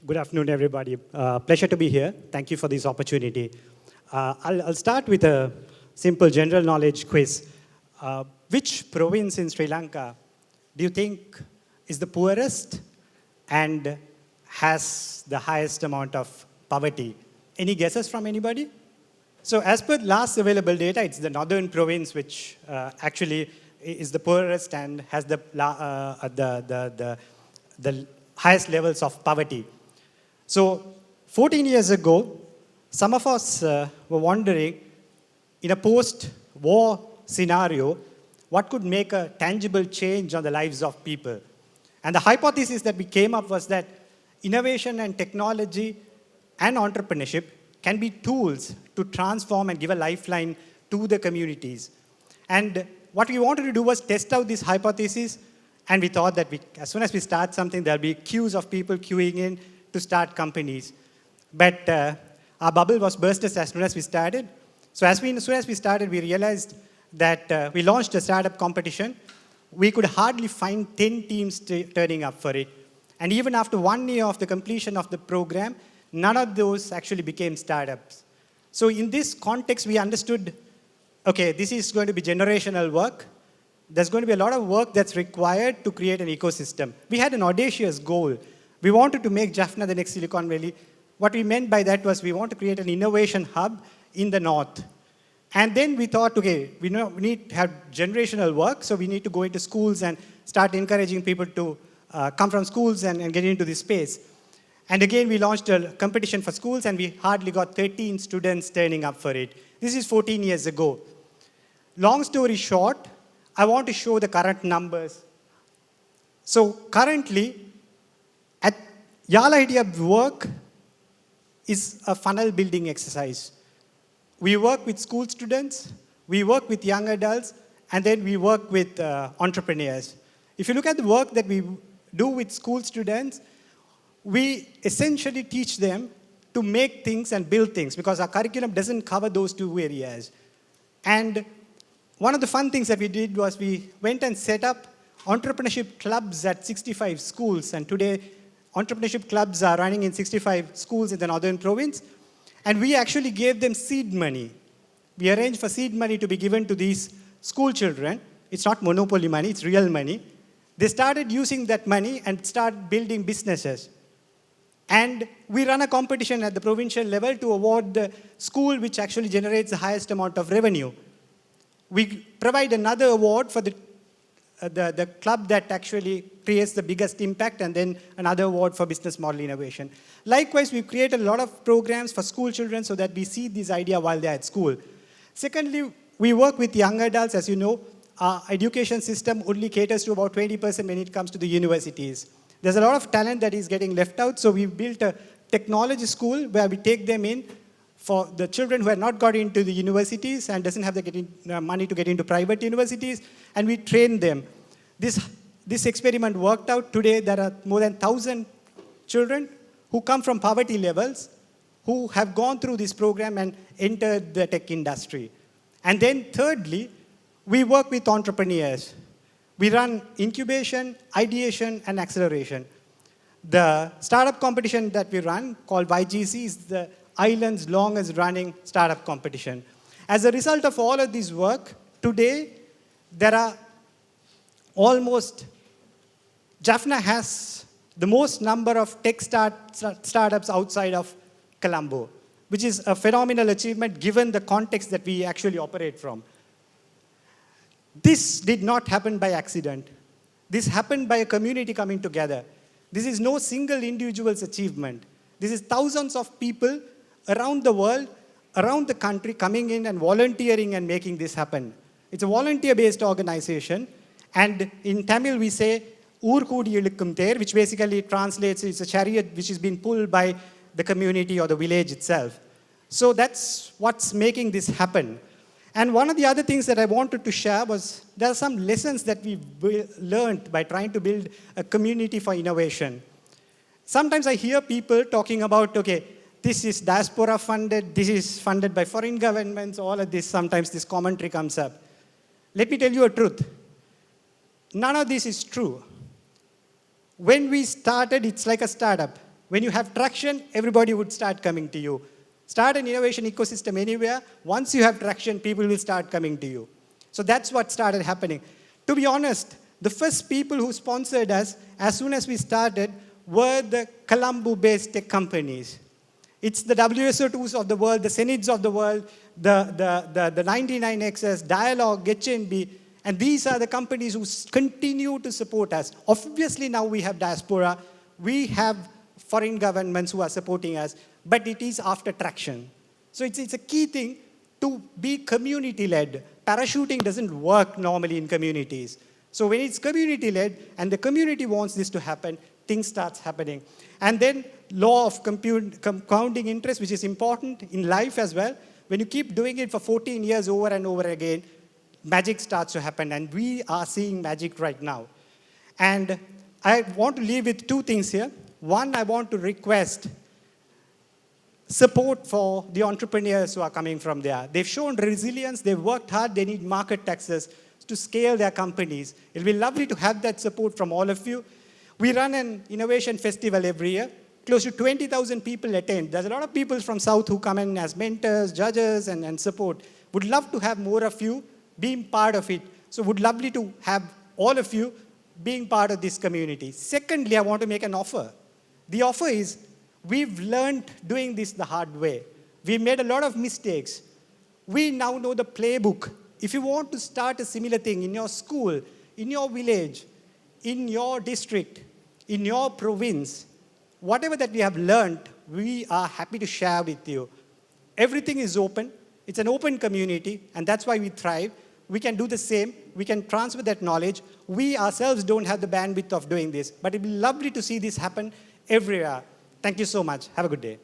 Good afternoon, everybody. Pleasure to be here. Thank you for this opportunity. I'll start with a simple general knowledge quiz. Which province in Sri Lanka do you think is the poorest and has the highest amount of poverty? Any guesses from anybody? So as per last available data, it's the northern province which actually is the poorest and has the highest levels of poverty. So 14 years ago, some of us were wondering, in a post-war scenario, what could make a tangible change on the lives of people? And the hypothesis that we came up was that innovation and technology and entrepreneurship can be tools to transform and give a lifeline to the communities. And what we wanted to do was test out this hypothesis, and we thought that as soon as we start something, there'll be queues of people queuing in to start companies. But our bubble was burst as soon as we started. So as soon as we started, we realized that we launched a startup competition. We could hardly find 10 teams turning up for it. And even after 1 year of the completion of the program, none of those actually became startups. So in this context, we understood, okay, this is going to be generational work. There's going to be a lot of work that's required to create an ecosystem. We had an audacious goal. We wanted to make Jaffna the next Silicon Valley. What we meant by that was we want to create an innovation hub in the north. And then we thought, okay, we need to have generational work, so we need to go into schools and start encouraging people to come from schools and get into this space. And again, we launched a competition for schools, and we hardly got 13 students turning up for it. This is 14 years ago. Long story short, I want to show the current numbers. So currently, at Y'all Idea work is a funnel building exercise. We work with school students, we work with young adults, and then we work with entrepreneurs. If you look at the work that we do with school students, we essentially teach them to make things and build things because our curriculum doesn't cover those two areas. And one of the fun things that we did was we went and set up entrepreneurship clubs at 65 schools. And today, entrepreneurship clubs are running in 65 schools in the northern province. And we actually gave them seed money. We arranged for seed money to be given to these school children. It's not monopoly money, it's real money. They started using that money and started building businesses. And we run a competition at the provincial level to award the school which actually generates the highest amount of revenue. We provide another award for the club that actually creates the biggest impact, and then another award for business model innovation. Likewise, we create a lot of programs for school children so that we see this idea while they're at school. Secondly, we work with young adults. As you know, our education system only caters to about 20% when it comes to the universities. There's a lot of talent that is getting left out, so we built a technology school where we take them in for the children who have not got into the universities and doesn't have the money to get into private universities, and we train them. This experiment worked out. Today, there are more than 1,000 children who come from poverty levels who have gone through this program and entered the tech industry. And then thirdly, we work with entrepreneurs. We run incubation, ideation, and acceleration. The startup competition that we run, called YGC, is the island's longest running startup competition. As a result of all of this work, today, there are Jaffna has the most number of tech startups outside of Colombo, which is a phenomenal achievement given the context that we actually operate from. This did not happen by accident. This happened by a community coming together. This is no single individual's achievement. This is thousands of people around the world, around the country, coming in and volunteering and making this happen. It's a volunteer-based organization. And in Tamil, we say, Oor Koodi Ilukkum Ther, which basically translates, it's a chariot which is being pulled by the community or the village itself. So that's what's making this happen. And one of the other things that I wanted to share was there are some lessons that we learned by trying to build a community for innovation. Sometimes I hear people talking about, okay, this is diaspora funded, this is funded by foreign governments, all of this, sometimes this commentary comes up. Let me tell you a truth. None of this is true. When we started, it's like a startup. When you have traction, everybody would start coming to you. Start an innovation ecosystem anywhere. Once you have traction, people will start coming to you. So that's what started happening. To be honest, the first people who sponsored us, as soon as we started, were the Colombo-based tech companies. It's the WSO2s of the world, the Senids of the world, the 99Xs, Dialog, HNB, and these are the companies who continue to support us. Obviously, now we have diaspora, we have foreign governments who are supporting us, but it is after traction. So it's a key thing to be community-led. Parachuting doesn't work normally in communities. So when it's community-led and the community wants this to happen, things start happening. And then law of compounding interest, which is important in life as well. When you keep doing it for 14 years over and over again, magic starts to happen. And we are seeing magic right now. And I want to leave with two things here. One, I want to request support for the entrepreneurs who are coming from there. They've shown resilience, they've worked hard, they need market access to scale their companies. It'll be lovely to have that support from all of you. We run an innovation festival every year. Close to 20,000 people attend. There's a lot of people from South who come in as mentors, judges, and support. Would love to have more of you being part of it. So would lovely to have all of you being part of this community. Secondly, I want to make an offer. The offer is, we've learned doing this the hard way. We made a lot of mistakes. We now know the playbook. If you want to start a similar thing in your school, in your village, in your district, in your province, whatever that we have learned, we are happy to share with you. Everything is open. It's an open community, and that's why we thrive. We can do the same. We can transfer that knowledge. We ourselves don't have the bandwidth of doing this, but it'd be lovely to see this happen everywhere. Thank you so much. Have a good day.